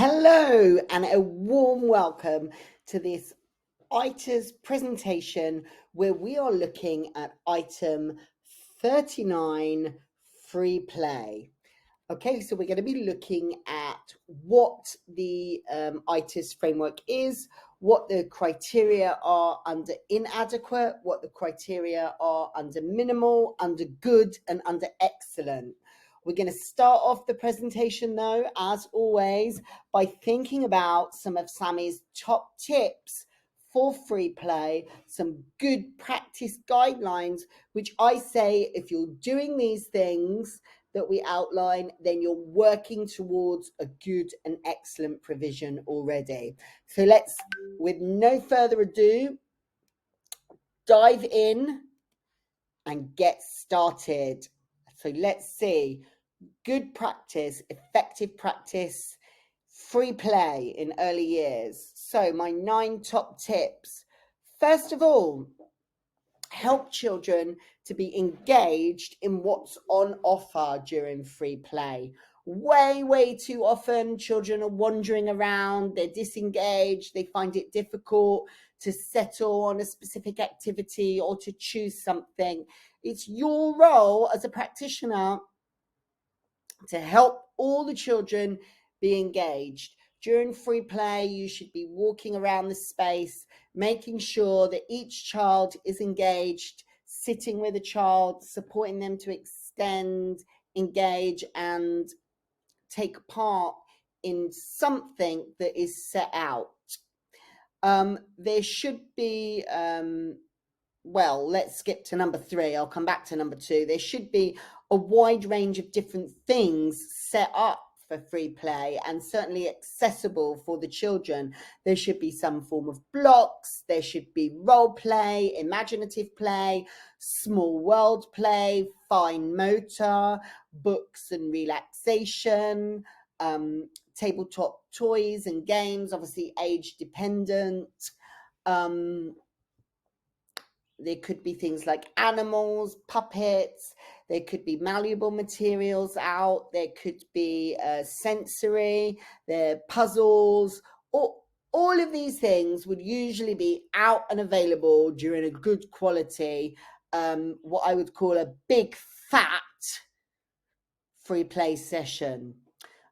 Hello and a warm welcome to this ITERS presentation where we are looking at item 39, free play. Okay, so we're going to be looking at what the ITERS framework is, what the criteria are under inadequate, what the criteria are under minimal, under good and under excellent. We're going to start off the presentation though, as always, by thinking about some of Sammy's top tips for free play, some good practice guidelines, which I say if you're doing these things that we outline, then you're working towards a good and excellent provision already. So let's, with no further ado, dive in and get started. So let's see. Good practice, effective practice, free play in early years. So my 9 top tips. First of all, help children to be engaged in what's on offer during free play. Way too often children are wandering around, they're disengaged, they find it difficult to settle on a specific activity or to choose something. It's your role as a practitioner to help all the children be engaged. During free play, you should be walking around the space, making sure that each child is engaged, sitting with a child, supporting them to extend, engage, and take part in something that is set out. There should be, well, let's skip to number 3. I'll come back to number 2. There should be a wide range of different things set up for free play and certainly accessible for the children. There should be some form of blocks, there should be role play, imaginative play, small world play, fine motor, books and relaxation, tabletop toys and games, obviously age dependent. There could be things like animals, puppets, there could be malleable materials out, there could be sensory, there are puzzles, all of these things would usually be out and available during a good quality, what I would call a big fat free play session.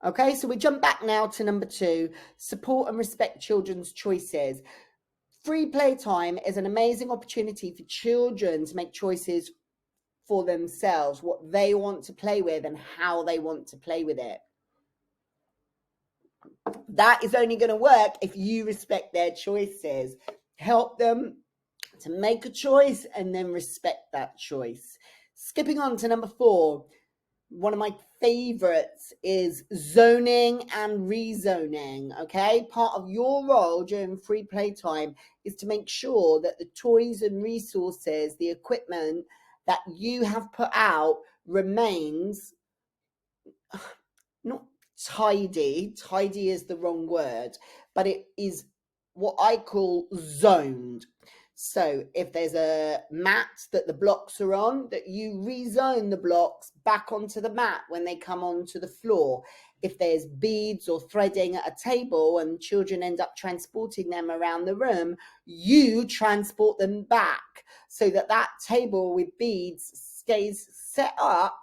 Okay, so we jump back now to number 2, support and respect children's choices. Free play time is an amazing opportunity for children to make choices for themselves, what they want to play with and how they want to play with it. That is only going to work if you respect their choices. Help them to make a choice and then respect that choice. Skipping on to number 4. One of my favorites is zoning and rezoning. Okay, part of your role during free play time is to make sure that the toys and resources, the equipment that you have put out remains not tidy is the wrong word, but it is what I call zoned. So if there's a mat that the blocks are on, that you rezone the blocks back onto the mat when they come onto the floor. If there's beads or threading at a table and children end up transporting them around the room, you transport them back so that that table with beads stays set up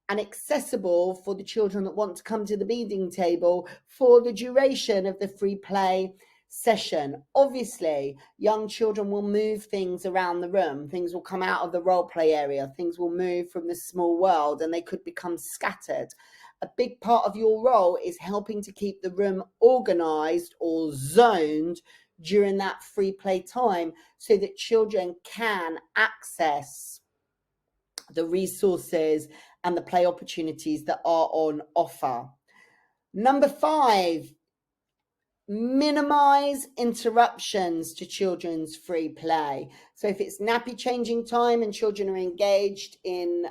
and accessible for the children that want to come to the beading table for the duration of the free play session. Obviously, young children will move things around the room. Things will come out of the role play area. Things will move from the small world and they could become scattered. A big part of your role is helping to keep the room organized or zoned during that free play time so that children can access the resources and the play opportunities that are on offer. Number 5, minimize interruptions to children's free play. So if it's nappy changing time and children are engaged in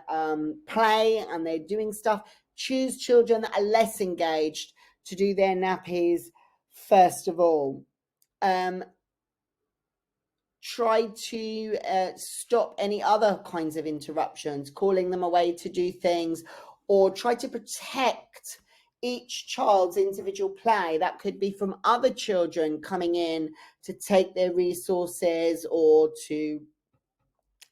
play and they're doing stuff, choose children that are less engaged to do their nappies first of all. Try to stop any other kinds of interruptions, calling them away to do things, or try to protect each child's individual play. That could be from other children coming in to take their resources or to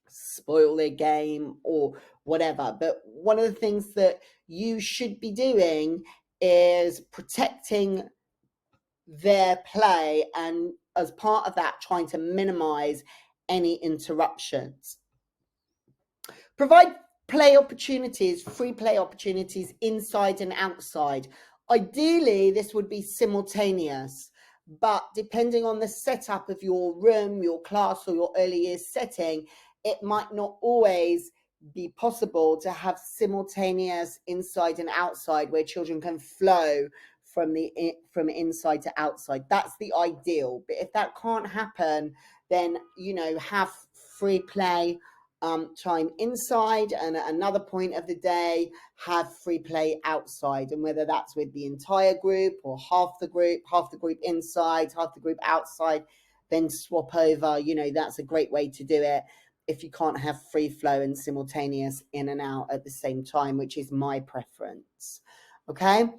spoil their game or whatever. But one of the things that you should be doing is protecting their play, and as part of that, trying to minimize any interruptions. Provide play opportunities, free play opportunities inside and outside. Ideally, this would be simultaneous, but depending on the setup of your room, your class, or your early years setting, it might not always be possible to have simultaneous inside and outside where children can flow from inside to outside. That's the ideal. But if that can't happen, then have free play time inside, and at another point of the day have free play outside, and whether that's with the entire group or half the group inside, half the group outside, then swap over. That's a great way to do it if you can't have free flow and simultaneous in and out at the same time, which is my preference. Okay.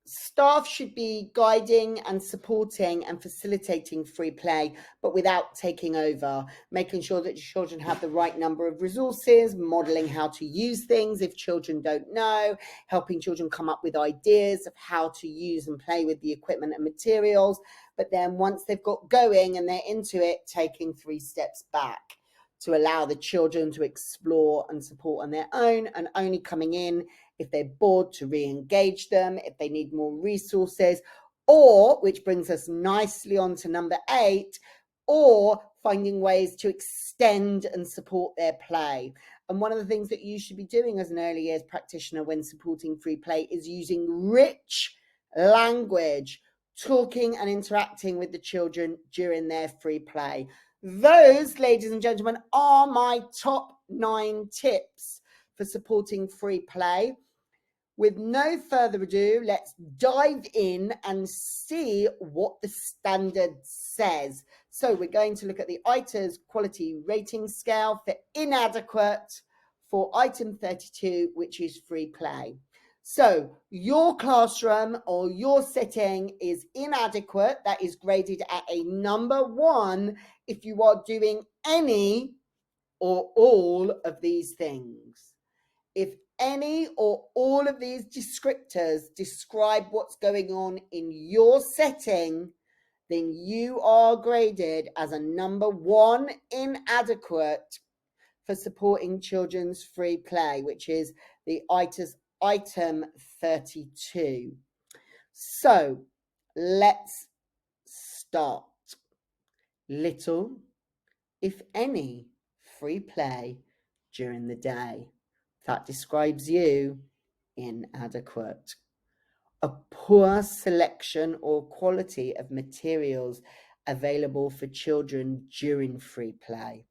Staff should be guiding and supporting and facilitating free play, but without taking over, making sure that children have the right number of resources, modeling how to use things if children don't know, helping children come up with ideas of how to use and play with the equipment and materials. But then once they've got going and they're into it, taking 3 steps back to allow the children to explore and support on their own, and only coming in if they're bored to re-engage them, if they need more resources, or, which brings us nicely on to number 8, or finding ways to extend and support their play. And one of the things that you should be doing as an early years practitioner when supporting free play is using rich language, talking and interacting with the children during their free play. Those, ladies and gentlemen, are my top 9 tips for supporting free play. With no further ado, let's dive in and see what the standard says. So we're going to look at the ITERS quality rating scale for inadequate for item 32, which is free play. So your classroom or your setting is inadequate. That is graded at a number 1 if you are doing any or all of these things. If any or all of these descriptors describe what's going on in your setting, then you are graded as a number 1 inadequate for supporting children's free play, which is the ITERS Item 32. So let's start. Little, if any, free play during the day. That describes you inadequate. A poor selection or quality of materials available for children during free play.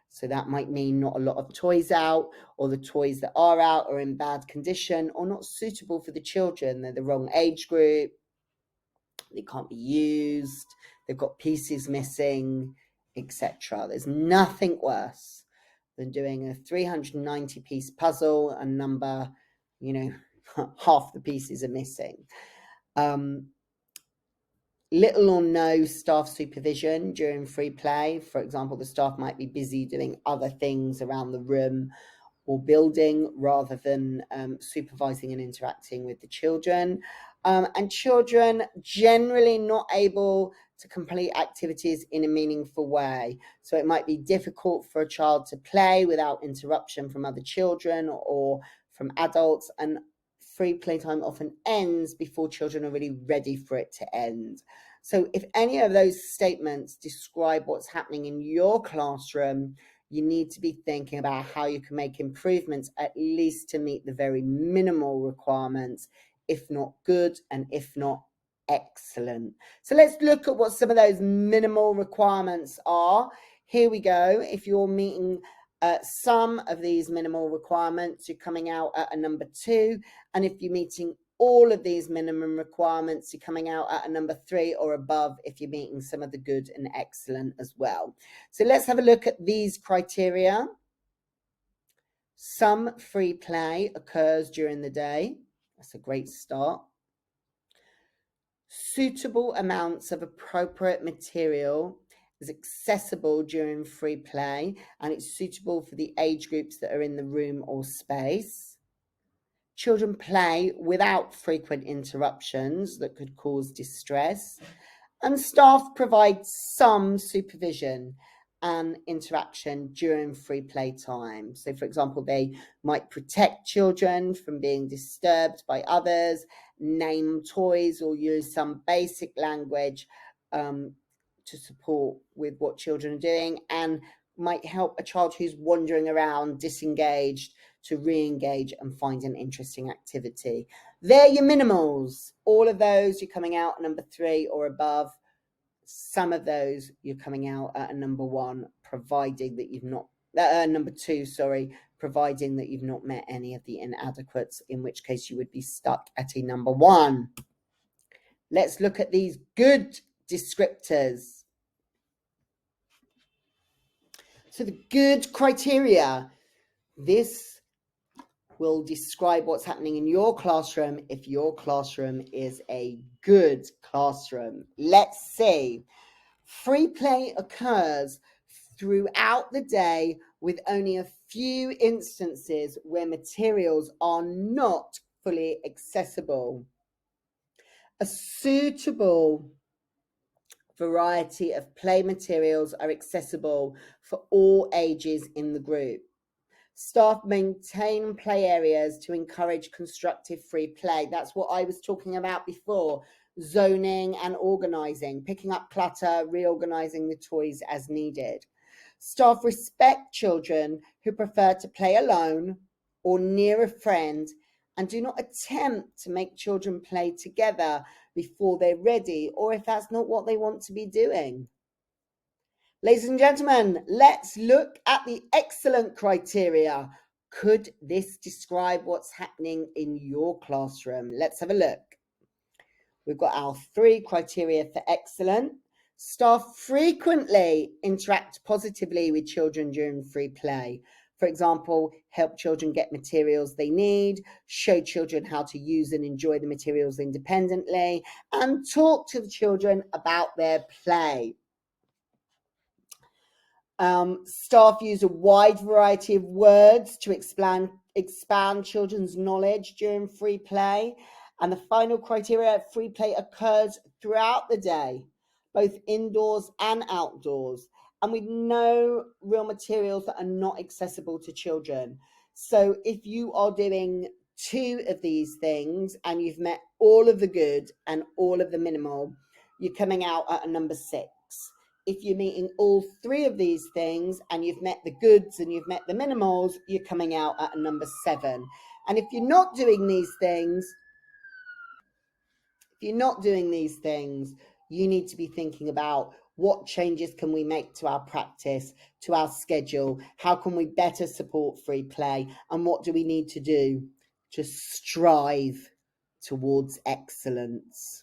So that might mean not a lot of toys out, or the toys that are out are in bad condition or not suitable for the children. They're the wrong age group, they can't be used, they've got pieces missing, etc. There's nothing worse than doing a 390 piece puzzle and number, half the pieces are missing. Little or no staff supervision during free play. For example, the staff might be busy doing other things around the room or building rather than supervising and interacting with the children. And children generally not able to complete activities in a meaningful way. So it might be difficult for a child to play without interruption from other children or from adults, and free playtime often ends before children are really ready for it to end. So if any of those statements describe what's happening in your classroom, you need to be thinking about how you can make improvements, at least to meet the very minimal requirements, if not good and if not excellent. So let's look at what some of those minimal requirements are. Here we go. If you're meeting some of these minimal requirements, you're coming out at a number 2. And if you're meeting all of these minimum requirements, you're coming out at a number 3 or above if you're meeting some of the good and excellent as well. So let's have a look at these criteria. Some free play occurs during the day. That's a great start. Suitable amounts of appropriate material is accessible during free play, and it's suitable for the age groups that are in the room or space. Children play without frequent interruptions that could cause distress, and staff provide some supervision and interaction during free play time. So, for example, they might protect children from being disturbed by others, name toys, or use some basic language to support with what children are doing, and might help a child who's wandering around disengaged to re-engage and find an interesting activity. They're your minimals. All of those you're coming out number 3 or above. Some of those you're coming out at a number 1, providing that you've not number 2, sorry, providing that you've not met any of the inadequates, in which case you would be stuck at a number 1. Let's look at these good descriptors. So the good criteria, this will describe what's happening in your classroom if your classroom is a good classroom. Let's see. Free play occurs throughout the day with only a few instances where materials are not fully accessible. A suitable variety of play materials are accessible for all ages in the group. Staff maintain play areas to encourage constructive free play. That's what I was talking about before. Zoning and organising, picking up clutter, reorganising the toys as needed. Staff respect children who prefer to play alone or near a friend, and do not attempt to make children play together before they're ready, or if that's not what they want to be doing. Ladies and gentlemen, let's look at the excellent criteria. Could this describe what's happening in your classroom? Let's have a look. We've got our 3 criteria for excellent. Staff frequently interact positively with children during free play. For example, help children get materials they need, show children how to use and enjoy the materials independently, and talk to the children about their play. Staff use a wide variety of words to expand children's knowledge during free play. And the final criteria, free play occurs throughout the day, both indoors and outdoors, and with no real materials that are not accessible to children. So if you are doing 2 of these things and you've met all of the good and all of the minimal, you're coming out at a number 6. If you're meeting all 3 of these things and you've met the goods and you've met the minimals, you're coming out at a number 7. And if you're not doing these things, you need to be thinking about what changes can we make to our practice, to our schedule, how can we better support free play, and what do we need to do to strive towards excellence.